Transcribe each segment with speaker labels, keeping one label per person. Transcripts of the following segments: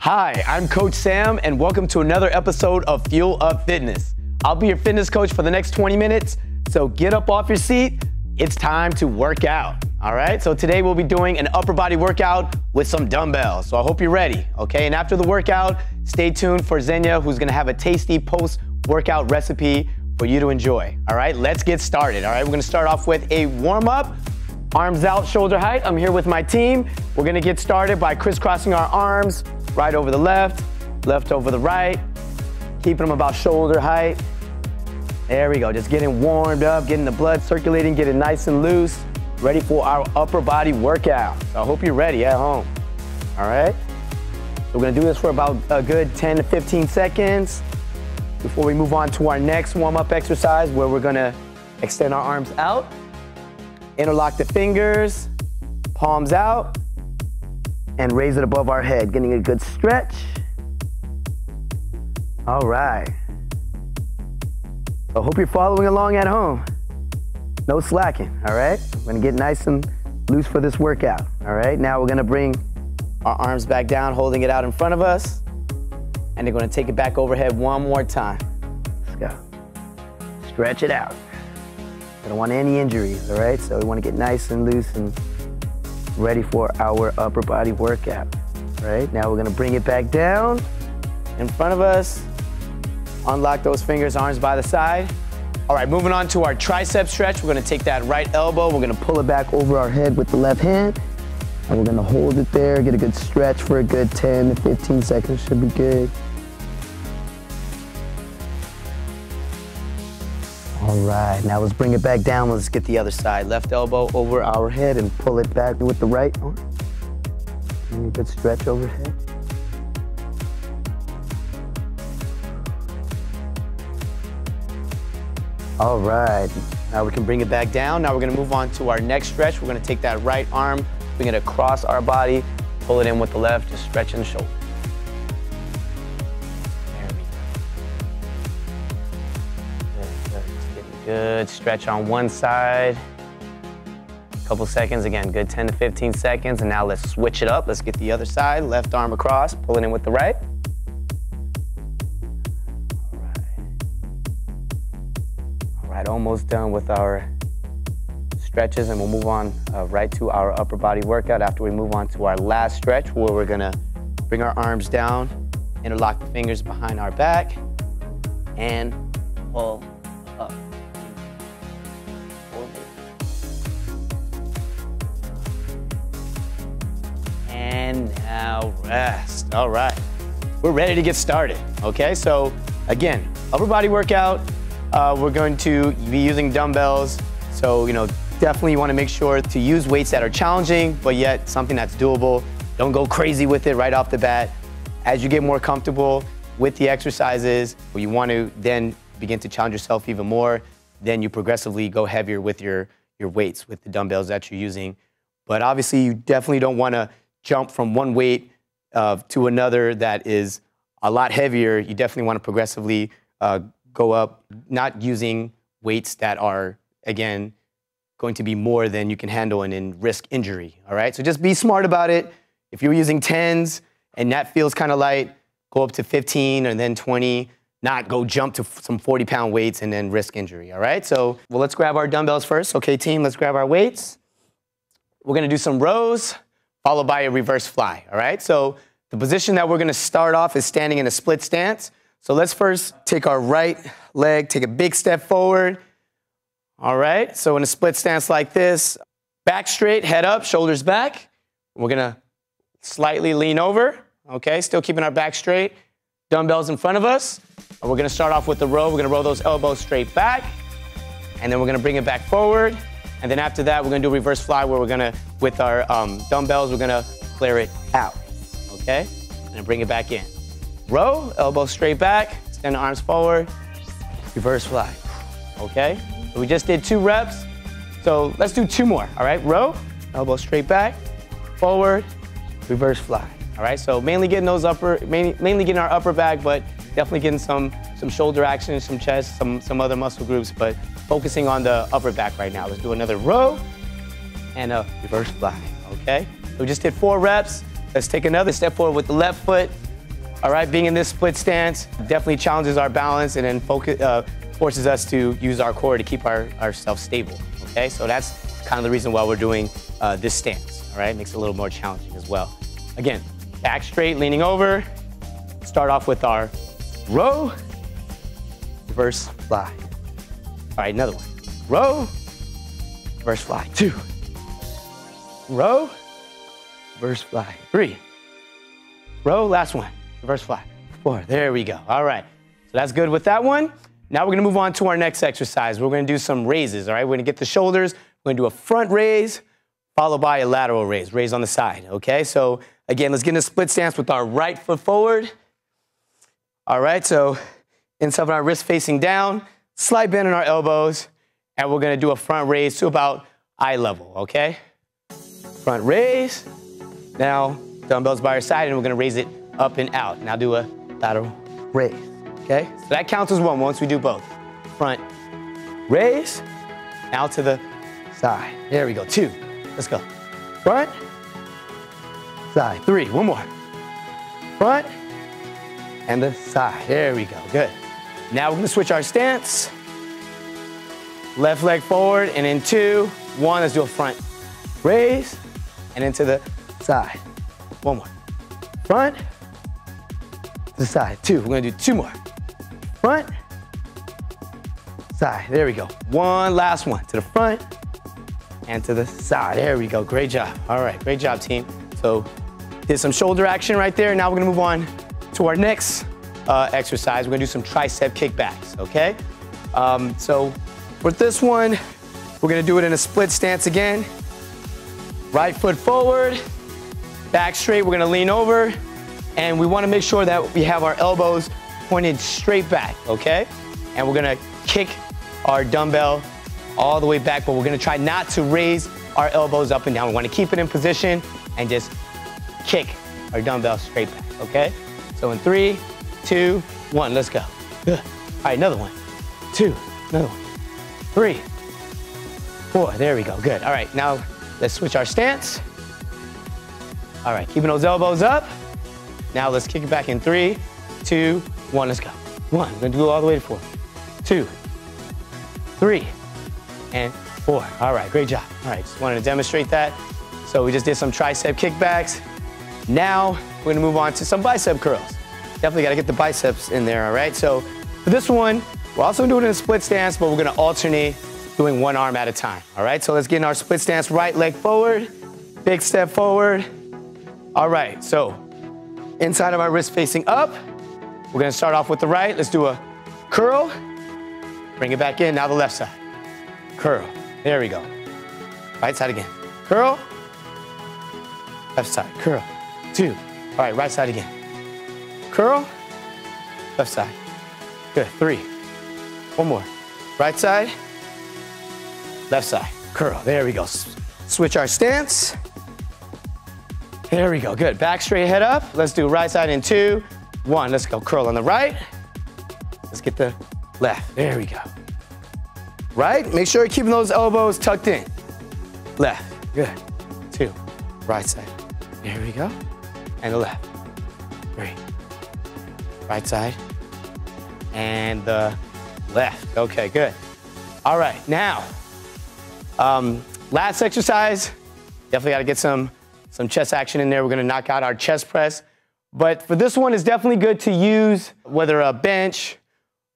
Speaker 1: Hi, I'm Coach Sam, and welcome to another episode of Fuel Up Fitness. I'll be your fitness coach for the next 20 minutes, so get up off your seat. It's time to work out, all right? So today we'll be doing an upper body workout with some dumbbells, so I hope you're ready, okay? And after the workout, stay tuned for Xenia, who's gonna have a tasty post-workout recipe for you to enjoy, all right? Let's get started, all right? We're gonna start off with a warm-up, arms out, shoulder height. I'm here with my team. We're gonna get started by crisscrossing our arms, right over the left, left over the right, keeping them about shoulder height. There we go, just getting warmed up, getting the blood circulating, getting nice and loose, ready for our upper body workout. So I hope you're ready at home, all right? So we're gonna do this for about a good 10 to 15 seconds before we move on to our next warm-up exercise where we're gonna extend our arms out, interlock the fingers, palms out, and raise it above our head, getting a good stretch. All right. I hope you're following along at home. No slacking, all right? We're gonna get nice and loose for this workout, all right? Now we're gonna bring our arms back down, holding it out in front of us, and they're gonna take it back overhead one more time. Let's go. Stretch it out. We don't want any injuries, all right? So we wanna get nice and loose and ready for our upper body workout. All right, now we're gonna bring it back down in front of us. Unlock those fingers, arms by the side. All right, moving on to our tricep stretch. We're gonna take that right elbow, we're gonna pull it back over our head with the left hand, and we're gonna hold it there, get a good stretch for a good 10 to 15 seconds, should be good. All right, now let's bring it back down. Let's get the other side. Left elbow over our head and pull it back with the right arm. And a good stretch overhead. All right, now we can bring it back down. Now we're gonna move on to our next stretch. We're gonna take that right arm, bring it across our body, pull it in with the left, just stretching the shoulder. Good stretch on one side. A couple seconds, again, good 10 to 15 seconds. And now let's switch it up. Let's get the other side, left arm across, pull it in with the right. All right, almost done with our stretches, and we'll move on right to our upper body workout after we move on to our last stretch where we're gonna bring our arms down, interlock the fingers behind our back, and pull up. And now rest. All right, we're ready to get started, okay? So again, upper body workout, we're going to be using dumbbells. So, definitely you wanna make sure to use weights that are challenging, but yet something that's doable. Don't go crazy with it right off the bat. As you get more comfortable with the exercises, where you want to then begin to challenge yourself even more, then you progressively go heavier with your weights, with the dumbbells that you're using. But obviously you definitely don't wanna jump from one weight to another that is a lot heavier. You definitely want to progressively go up, not using weights that are, again, going to be more than you can handle and then risk injury, all right? So just be smart about it. If you're using 10s and that feels kind of light, go up to 15 and then 20, not go jump to some 40-pound weights and then risk injury, all right? So, well, let's grab our dumbbells first. Okay, team, let's grab our weights. We're gonna do some rows, followed by a reverse fly, all right? So the position that we're gonna start off is standing in a split stance. So let's first take our right leg, take a big step forward, all right? So in a split stance like this, back straight, head up, shoulders back. We're gonna slightly lean over, okay? Still keeping our back straight, dumbbells in front of us. And we're gonna start off with the row. We're gonna roll those elbows straight back, and then we're gonna bring it back forward. And then after that, we're gonna do a reverse fly where we're gonna, with our dumbbells, we're gonna flare it out, okay? And then bring it back in. Row, elbows straight back, extend the arms forward, reverse fly, okay? So we just did 2 reps, so let's do 2 more, all right? Row, elbows straight back, forward, reverse fly, all right? So mainly getting those mainly getting our upper back, but definitely getting some shoulder action, some chest, some other muscle groups, but focusing on the upper back right now. Let's do another row and a reverse fly, okay? So we just did 4 reps. Let's take another step forward with the left foot, All right, being in this split stance definitely challenges our balance and then forces us to use our core to keep ourselves stable, okay? So that's kind of the reason why we're doing this stance, all right? Makes it a little more challenging as well. Again, back straight, leaning over. Start off with our row, reverse fly. All right, another one. Row, reverse fly. 2. Row, reverse fly. 3. Row, last one. Reverse fly. 4. There we go. All right. So that's good with that one. Now we're going to move on to our next exercise. We're going to do some raises, all right? We're going to get the shoulders. We're going to do a front raise, followed by a lateral raise on the side, okay? So again, let's get in a split stance with our right foot forward. All right, so inside of our wrist facing down, slight bend in our elbows, and we're going to do a front raise to about eye level, okay? Front raise. Now, dumbbells by our side, and we're going to raise it up and out. Now do a lateral raise, okay? So that counts as one once we do both. Front raise, now to the side. There we go. 2. Let's go. Front, side. 3. One more. Front, and the side. There we go. Good. Now we're going to switch our stance. Left leg forward, and in 2, 1, let's do a front raise, and into the side. One more. Front, to the side. 2. We're going to do 2 more. Front, side. There we go. One last one. To the front and to the side. There we go. Great job. All right. Great job, team. So did some shoulder action right there. Now we're going to move on to our next exercise. We're going to do some tricep kickbacks, okay? So with this one, we're going to do it in a split stance again. Right foot forward, back straight. We're going to lean over, and we want to make sure that we have our elbows pointed straight back, okay? And we're going to kick our dumbbell all the way back, but we're going to try not to raise our elbows up and down. We want to keep it in position and just kick our dumbbell straight back, okay? So in 3, 2, 1, let's go. Good. All right, another one. 2, another one. 3, 4, there we go. Good. All right, now let's switch our stance. All right, keeping those elbows up. Now let's kick it back in 3, 2, 1, let's go. 1, we're gonna go all the way to 4. 2, 3, and 4. All right, great job. All right, just wanted to demonstrate that. So we just did some tricep kickbacks. Now we're gonna move on to some bicep curls. Definitely gotta get the biceps in there, all right? So for this one, we're also doing it in a split stance, but we're gonna alternate doing one arm at a time, all right? So let's get in our split stance, right leg forward, big step forward. All right, so inside of our wrist facing up, we're gonna start off with the right. Let's do a curl, bring it back in, now the left side. Curl, there we go. Right side again, curl, left side, curl. 2, all right, right side again. Curl, left side. Good, 3. One more. Right side, left side. Curl, there we go. Switch our stance. There we go, good. Back straight, head up. Let's do right side in 2, 1. Let's go, curl on the right. Let's get the left, there we go. Right, make sure you're keeping those elbows tucked in. Left, good. 2, right side. There we go. And the left. 3. Right side. And the left. Okay, good. All right, now, last exercise. Definitely got to get some chest action in there. We're going to knock out our chest press. But for this one, it's definitely good to use whether a bench,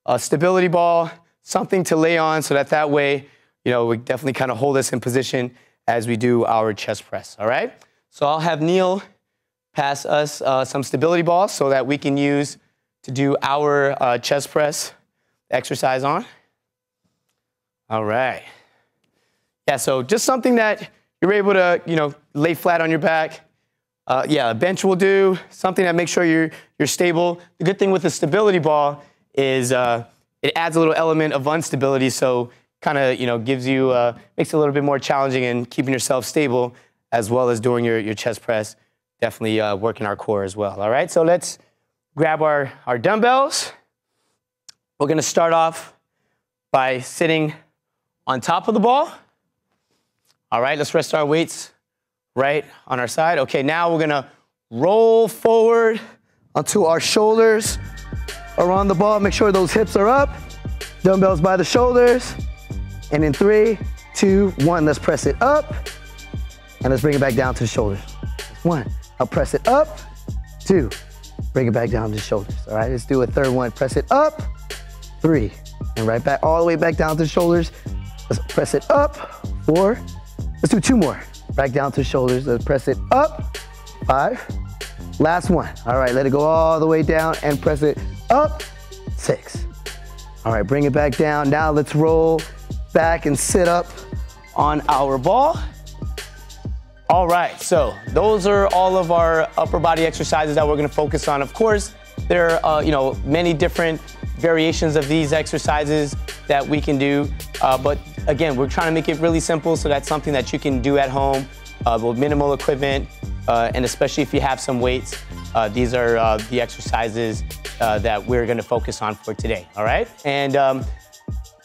Speaker 1: a stability ball, something to lay on so that way, you know, we definitely kind of hold us in position as we do our chest press, all right? So I'll have Neil pass us some stability balls so that we can use to do our chest press exercise on. All right. Yeah, so just something that you're able to, you know, lay flat on your back. Yeah, a bench will do. Something that makes sure you're stable. The good thing with the stability ball is it adds a little element of instability, so kind of, you know, gives you, makes it a little bit more challenging in keeping yourself stable as well as doing your chest press. Definitely working our core as well, all right? So let's grab our dumbbells. We're gonna start off by sitting on top of the ball. All right, let's rest our weights right on our side. Okay, now we're gonna roll forward until our shoulders are on the ball. Make sure those hips are up. Dumbbells by the shoulders. And in 3, 2, 1, let's press it up. And let's bring it back down to the shoulders. 1, I'll press it up. 2, bring it back down to the shoulders. All right, let's do a third one. Press it up. 3, and right back, all the way back down to the shoulders. Let's press it up. 4, let's do 2 more. Back down to the shoulders, let's press it up. 5, last one. All right, let it go all the way down and press it up. 6. All right, bring it back down. Now let's roll back and sit up on our ball. All right, so those are all of our upper body exercises that we're gonna focus on. Of course, there are many different variations of these exercises that we can do, but again, we're trying to make it really simple so that's something that you can do at home with minimal equipment, and especially if you have some weights. These are the exercises that we're gonna focus on for today, all right? And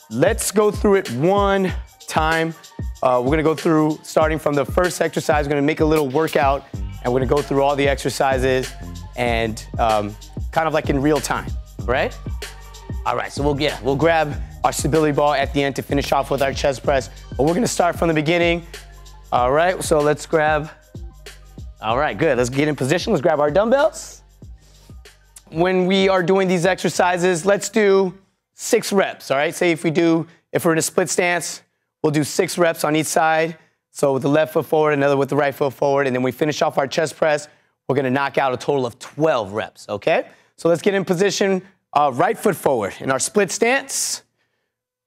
Speaker 1: let's go through it one time. We're gonna go through, starting from the first exercise, we're gonna make a little workout, and we're gonna go through all the exercises and kind of like in real time, right? All right, so we'll grab our stability ball at the end to finish off with our chest press, but we're gonna start from the beginning. All right, so let's grab, all right, good. Let's get in position, let's grab our dumbbells. When we are doing these exercises, let's do 6 reps, all right? Say if we're in a split stance, we'll do 6 reps on each side. So with the left foot forward, another with the right foot forward, and then we finish off our chest press, we're gonna knock out a total of 12 reps, okay? So let's get in position, right foot forward in our split stance.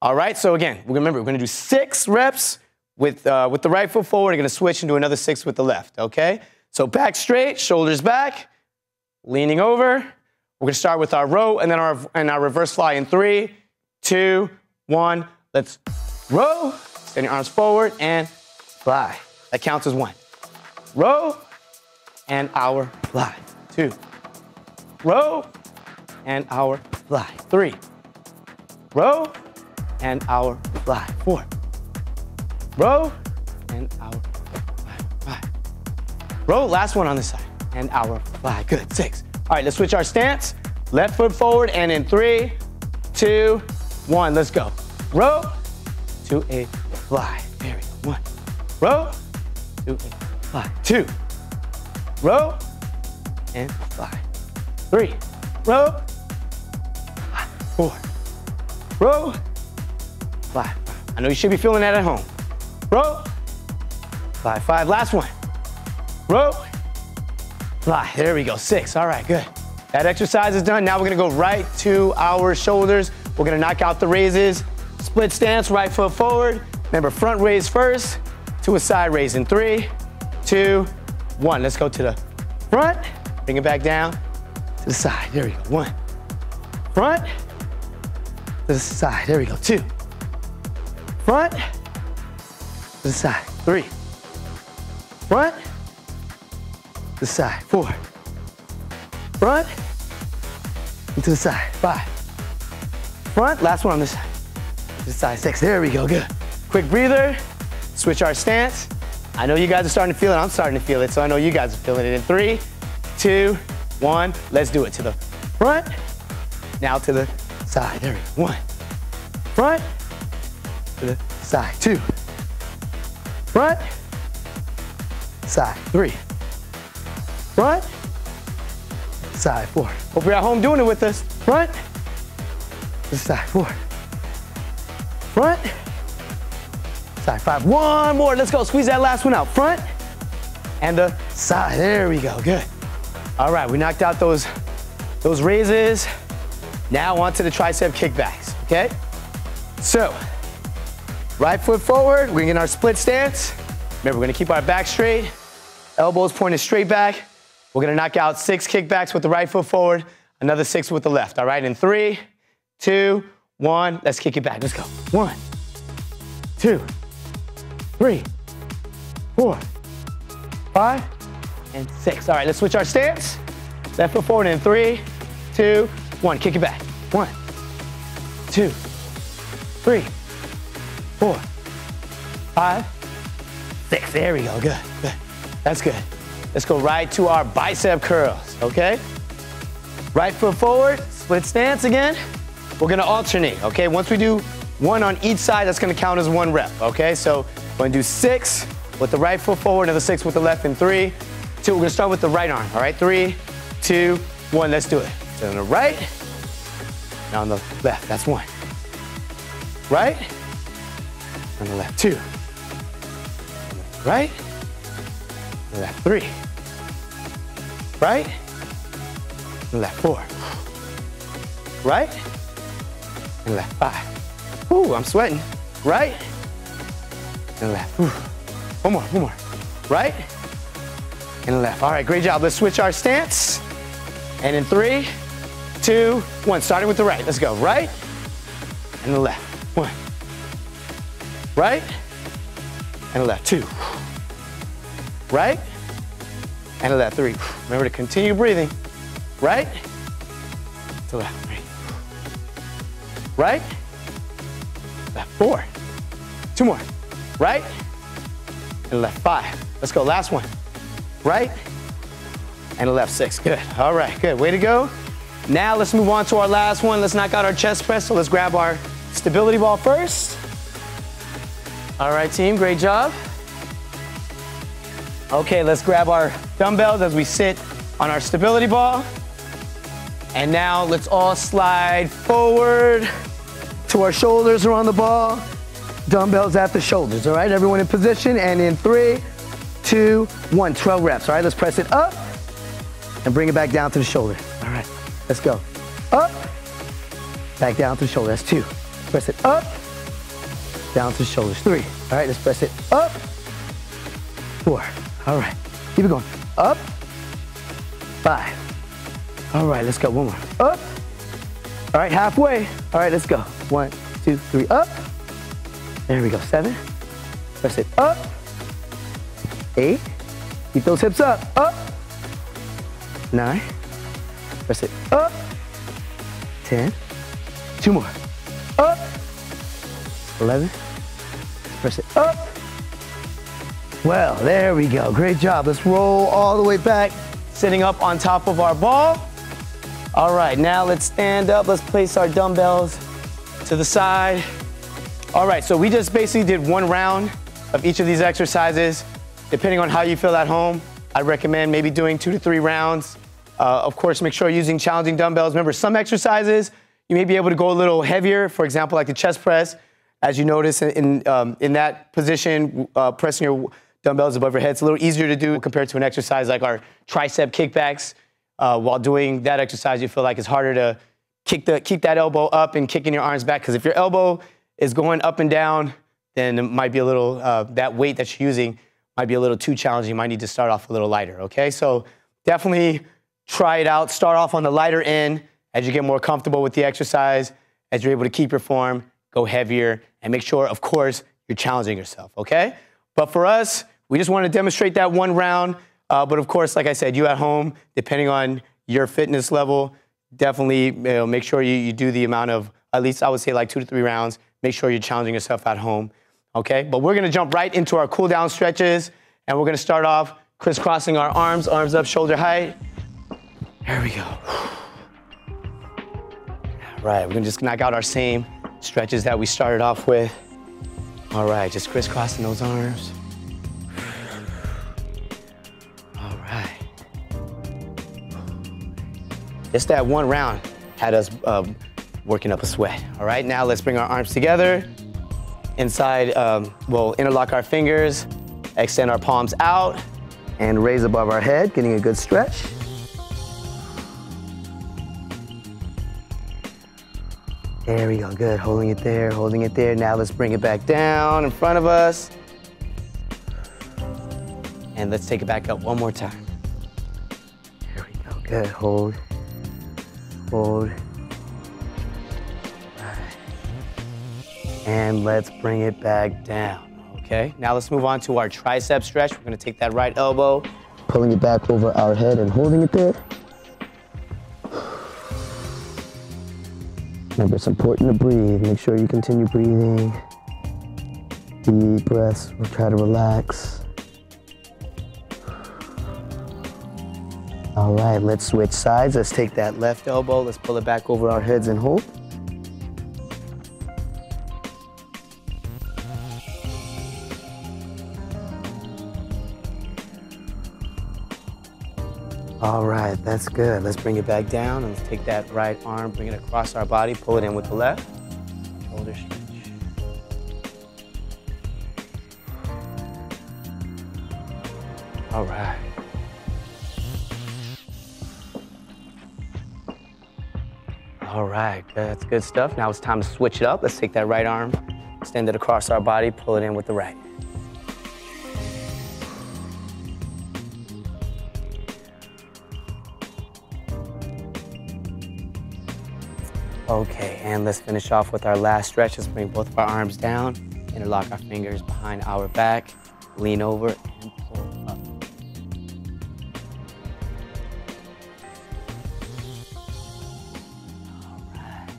Speaker 1: All right, so again, remember, we're gonna do 6 reps with the right foot forward. We're gonna switch and do another 6 with the left, okay? So back straight, shoulders back, leaning over. We're gonna start with our row and then our reverse fly in 3, 2, 1. Let's row, extend your arms forward and fly. That counts as 1. Row and our fly. 2. Row and our fly. 3. Row and our fly. 4. Row and our fly. 5. Row, last one on this side, and our fly. Good, 6. All right, let's switch our stance. Left foot forward, and in 3, 2, 1, let's go. Row to a fly. There we go. 1. Row to a fly. 2. Row and fly. 3. Row. 4. Row. Fly. I know you should be feeling that at home. Row. Fly. 5. Last one. Row. Fly. There we go. 6. All right, good. That exercise is done. Now we're gonna go right to our shoulders. We're gonna knock out the raises. Split stance, right foot forward. Remember, front raise first, to a side raise in 3, 2, 1. Let's go to the front. Bring it back down to the side. There we go. 1. Front to the side. There we go. 2. Front to the side. 3. Front to the side. 4. Front and to the side. 5. Front. Last one on this side. To the side. 6. There we go. Good. Quick breather. Switch our stance. I know you guys are starting to feel it. I'm starting to feel it, so I know you guys are feeling it. In 3, 2, 1. Let's do it. To the front. Now to the side. There we go. 1. Front to the side. 2. Front. Side. 3. Front. Side. 4. Hope you're at home doing it with us. Front. To the side. 4. Front. Side. 5. 1 more. Let's go. Squeeze that last one out. Front and the side. There we go. Good. All right. We knocked out those raises. Now onto the tricep kickbacks. Okay. So right foot forward. We're in our split stance. Remember, we're gonna keep our back straight. Elbows pointed straight back. We're gonna knock out 6 kickbacks with the right foot forward. Another 6 with the left. All right. In 3, 2, 1. Let's kick it back. Let's go. 1, 2, 3, 4, 5, and 6. All right, let's switch our stance. Left foot forward in 3, 2, 1. Kick it back. 1, 2, 3, 4, 5, 6. There we go. Good, good. That's good. Let's go right to our bicep curls, okay? Right foot forward, split stance again. We're gonna alternate, okay? Once we do one on each side, that's gonna count as 1 rep, okay? So we're gonna do 6 with the right foot forward, another 6 with the left, and 3, 2. We're gonna start with the right arm, all right? 3, 2, 1, let's do it. So on the right, now on the left, that's 1. Right, on the left, 2. Right, on the left, 3. Right, and left, 4. Right, and left, 5. Ooh, I'm sweating. Right, and left. Ooh. One more. Right, and left. All right, great job. Let's switch our stance. And in 3, 2, 1, starting with the right. Let's go. Right, and the left. 1. Right, and the left. 2. Right, and the left. 3. Remember to continue breathing. Right, to left. 3. Right, left. 4. 2 more. Right, and left. 5. Let's go. Last one. Right, and left. 6. Good. All right, good. Way to go. Now let's move on to our last one. Let's knock out our chest press. So let's grab our stability ball first. All right, team, great job. Okay, let's grab our dumbbells as we sit on our stability ball. And now let's all slide forward to our shoulders around the ball. Dumbbells at the shoulders, all right? Everyone in position, and in 3, 2, 1, 12 reps, all right? Let's press it up and bring it back down to the shoulder. All right, let's go. Up, back down to the shoulder, that's 2. Press it up, down to the shoulders, 3. All right, let's press it up, 4. All right, keep it going. Up, 5. All right, let's go, one more. Up. All right, halfway. All right, let's go. 1, 2, 3, up. There we go, 7. Press it up. 8. Keep those hips up. Up. 9. Press it up. 10. 2 more. Up. 11. Press it up. Well, there we go. Great job. Let's roll all the way back, sitting up on top of our ball. All right, now let's stand up. Let's place our dumbbells to the side. All right, so we just basically did 1 round of each of these exercises. Depending on how you feel at home, I'd recommend maybe doing 2 to 3 rounds. Of course, make sure you're using challenging dumbbells. Remember, some exercises, you may be able to go a little heavier. For example, like the chest press. As you notice in that position, pressing your dumbbells above your head, it's a little easier to do compared to an exercise like our tricep kickbacks. While doing that exercise, you feel like it's harder to keep that elbow up and kicking your arms back, because if your elbow is going up and down, then it might be a little, that weight that you're using might be a little too challenging. You might need to start off a little lighter, okay? So definitely try it out. Start off on the lighter end. As you get more comfortable with the exercise, as you're able to keep your form, go heavier, and make sure, of course, you're challenging yourself, okay? But for us, we just want to demonstrate that 1 round. But of course, like I said, you at home, depending on your fitness level, definitely make sure you do the amount of, at least I would say like 2 to 3 rounds. Make sure you're challenging yourself at home, okay? But we're gonna jump right into our cool down stretches, and we're gonna start off crisscrossing our arms up, shoulder height. There we go. All right, we're gonna just knock out our same stretches that we started off with. All right, just crisscrossing those arms. Just that 1 round had us working up a sweat. All right, now let's bring our arms together. Inside, we'll interlock our fingers, extend our palms out, and raise above our head, getting a good stretch. There we go, good, holding it there, holding it there. Now let's bring it back down in front of us. And let's take it back up one more time. There we go, good, hold. Hold. And let's bring it back down, okay? Now let's move on to our tricep stretch. We're gonna take that right elbow, pulling it back over our head and holding it there. Remember, it's important to breathe. Make sure you continue breathing. Deep breaths, we'll try to relax. All right, let's switch sides. Let's take that left elbow, let's pull it back over our heads and hold. All right, that's good. Let's bring it back down and let's take that right arm, bring it across our body, pull it in with the left. Shoulder stretch. All right. All right, that's good stuff. Now it's time to switch it up. Let's take that right arm, extend it across our body, pull it in with the right. Okay, and let's finish off with our last stretch. Let's bring both of our arms down, interlock our fingers behind our back, lean over and pull up. All right,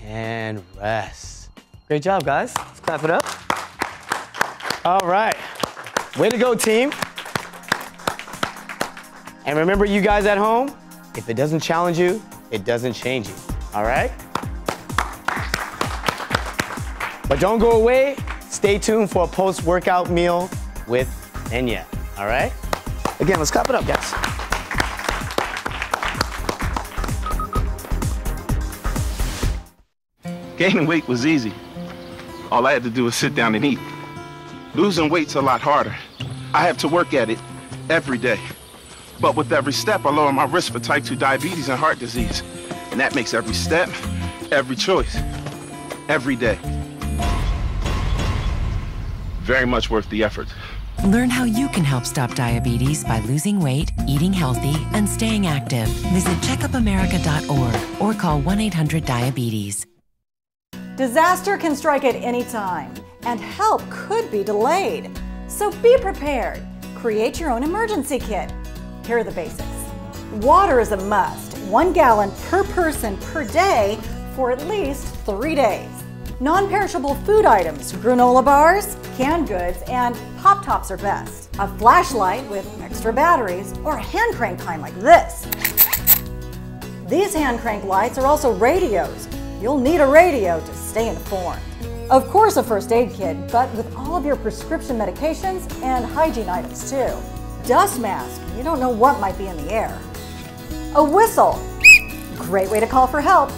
Speaker 1: and rest. Great job, guys. Let's clap it up. All right, way to go, team. And remember, you guys at home, if it doesn't challenge you, it doesn't change you. All right? But don't go away. Stay tuned for a post-workout meal with Enya. All right? Again, let's clap it up, guys.
Speaker 2: Gaining weight was easy. All I had to do was sit down and eat. Losing weight's a lot harder. I have to work at it every day. But with every step, I lower my risk for type 2 diabetes and heart disease. And that makes every step, every choice, every day very much worth the effort.
Speaker 3: Learn how you can help stop diabetes by losing weight, eating healthy, and staying active. Visit checkupamerica.org or call 1-800-DIABETES.
Speaker 4: Disaster can strike at any time, and help could be delayed. So be prepared. Create your own emergency kit. Here are the basics. Water is a must, 1 gallon per person per day for at least 3 days. Non-perishable food items, granola bars, canned goods, and Pop-Tops are best. A flashlight with extra batteries, or a hand crank kind like this. These hand crank lights are also radios. You'll need a radio to stay informed. Of course, a first aid kit, but with all of your prescription medications and hygiene items too. Dust mask, you don't know what might be in the air. A whistle, great way to call for help.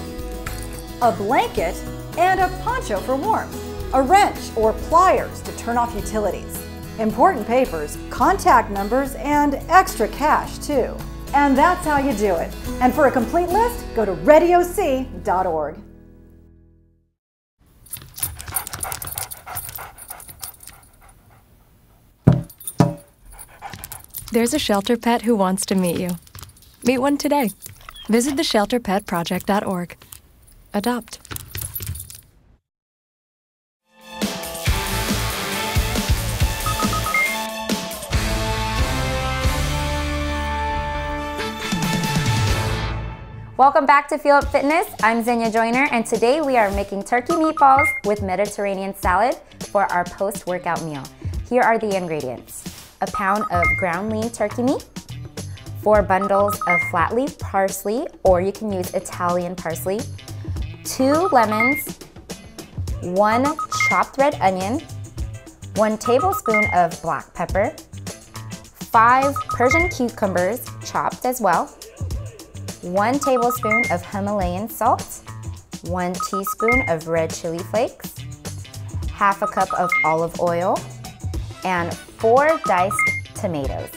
Speaker 4: A blanket, and a poncho for warmth. A wrench or pliers to turn off utilities. Important papers, contact numbers, and extra cash too. And that's how you do it. And for a complete list, go to readyoc.org.
Speaker 5: There's a shelter pet who wants to meet you. Meet one today. Visit theshelterpetproject.org. Adopt.
Speaker 6: Welcome back to Feel Up Fitness. I'm Xenia Joyner, and today we are making turkey meatballs with Mediterranean salad for our post-workout meal. Here are the ingredients. A pound of ground lean turkey meat, 4 bundles of flat leaf parsley, or you can use Italian parsley, 2 lemons, 1 chopped red onion, 1 tablespoon of black pepper, 5 Persian cucumbers chopped as well, 1 tablespoon of Himalayan salt, 1 teaspoon of red chili flakes, half a cup of olive oil, and 4 diced tomatoes.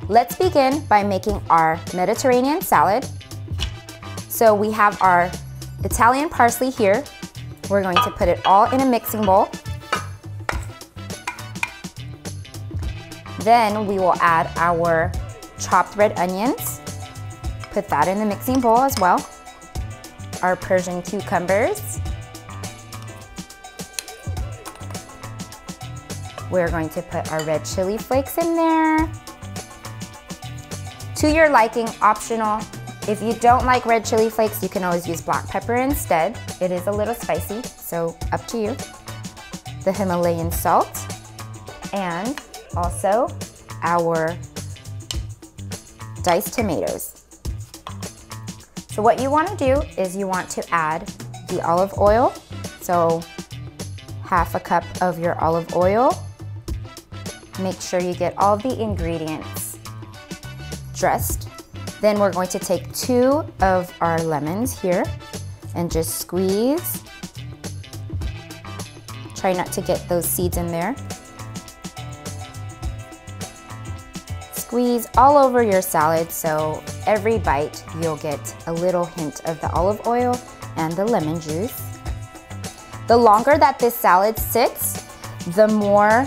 Speaker 6: Let's begin by making our Mediterranean salad. So we have our Italian parsley here. We're going to put it all in a mixing bowl. Then we will add our chopped red onions. Put that in the mixing bowl as well. Our Persian cucumbers. We're going to put our red chili flakes in there. To your liking, optional. If you don't like red chili flakes, you can always use black pepper instead. It is a little spicy, so up to you. The Himalayan salt, and also our diced tomatoes. So what you want to do is you want to add the olive oil. So half a cup of your olive oil. Make sure you get all the ingredients dressed. Then we're going to take 2 of our lemons here and just squeeze. Try not to get those seeds in there. Squeeze all over your salad so every bite you'll get a little hint of the olive oil and the lemon juice. The longer that this salad sits, the more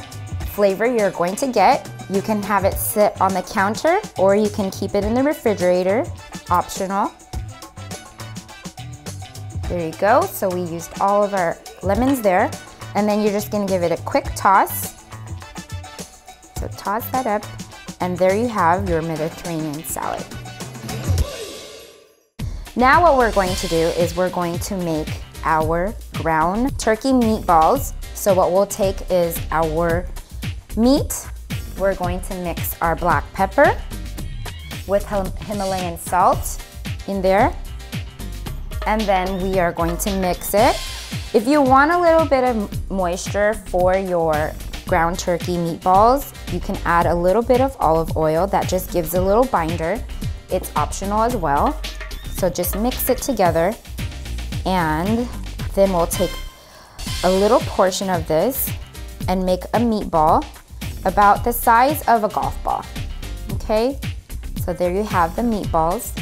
Speaker 6: flavor you're going to get. You can have it sit on the counter or you can keep it in the refrigerator, optional. There you go. So we used all of our lemons there. And then you're just gonna give it a quick toss. So toss that up, and there you have your Mediterranean salad. Now what we're going to do is we're going to make our ground turkey meatballs. So what we'll take is our meat. We're going to mix our black pepper with Himalayan salt in there. And then we are going to mix it. If you want a little bit of moisture for your ground turkey meatballs, you can add a little bit of olive oil. That just gives a little binder. It's optional as well. So just mix it together, and then we'll take a little portion of this and make a meatball about the size of a golf ball. Okay, so there you have the meatballs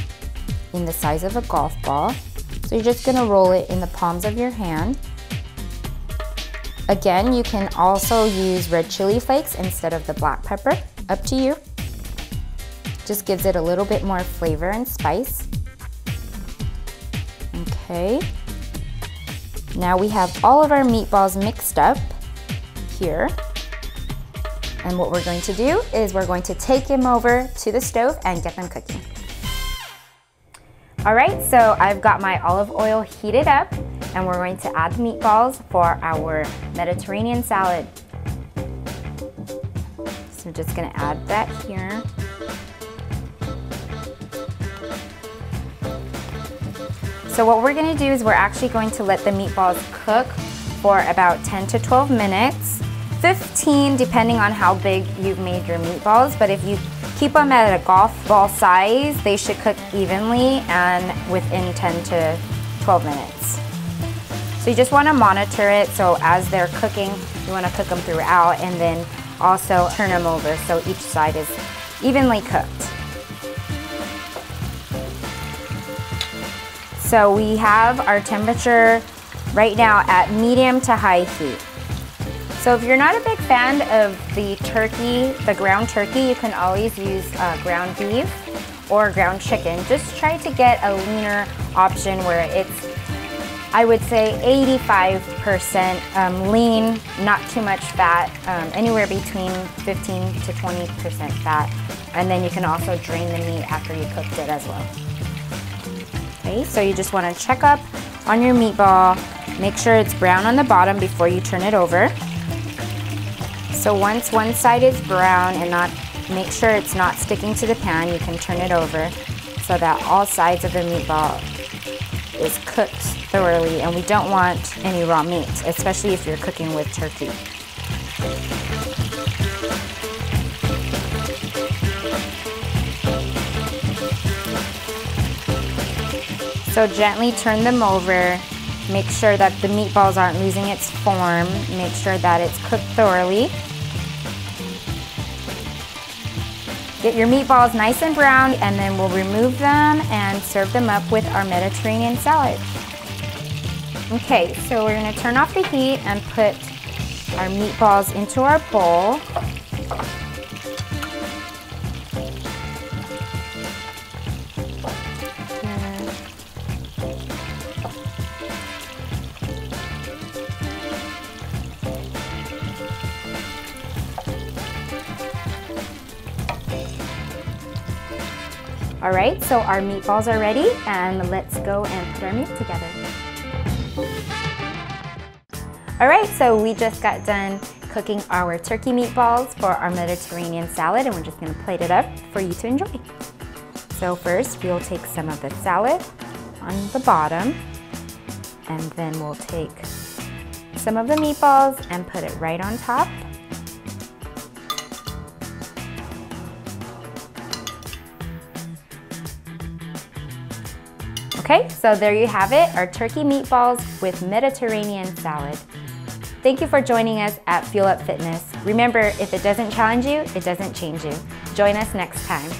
Speaker 6: in the size of a golf ball. So you're just gonna roll it in the palms of your hand. Again, you can also use red chili flakes instead of the black pepper, up to you. Just gives it a little bit more flavor and spice. Okay. Now we have all of our meatballs mixed up here. And what we're going to do is we're going to take them over to the stove and get them cooking. All right, so I've got my olive oil heated up, and we're going to add the meatballs for our Mediterranean salad. So I'm just gonna add that here. So what we're gonna do is we're actually going to let the meatballs cook for about 10 to 12 minutes, 15 depending on how big you've made your meatballs, but if you keep them at a golf ball size, they should cook evenly and within 10 to 12 minutes. So you just want to monitor it, so as they're cooking, you want to cook them throughout, and then also turn them over so each side is evenly cooked. So we have our temperature right now at medium to high heat. So if you're not a big fan of the turkey, the ground turkey, you can always use ground beef or ground chicken. Just try to get a leaner option where it's, I would say, 85% lean, not too much fat, anywhere between 15 to 20% fat. And then you can also drain the meat after you cooked it as well. Okay, so you just want to check up on your meatball, make sure it's brown on the bottom before you turn it over. So once one side is brown and make sure it's not sticking to the pan, you can turn it over so that all sides of the meatball is cooked thoroughly, and we don't want any raw meat, especially if you're cooking with turkey. So gently turn them over. Make sure that the meatballs aren't losing its form. Make sure that it's cooked thoroughly. Get your meatballs nice and brown, and then we'll remove them and serve them up with our Mediterranean salad. Okay, so we're gonna turn off the heat and put our meatballs into our bowl. All right, so our meatballs are ready, and let's go and put our meat together. All right, so we just got done cooking our turkey meatballs for our Mediterranean salad, and we're just gonna plate it up for you to enjoy. So first we'll take some of the salad on the bottom, and then we'll take some of the meatballs and put it right on top. Okay, so there you have it, our turkey meatballs with Mediterranean salad. Thank you for joining us at Fuel Up Fitness. Remember, if it doesn't challenge you, it doesn't change you. Join us next time.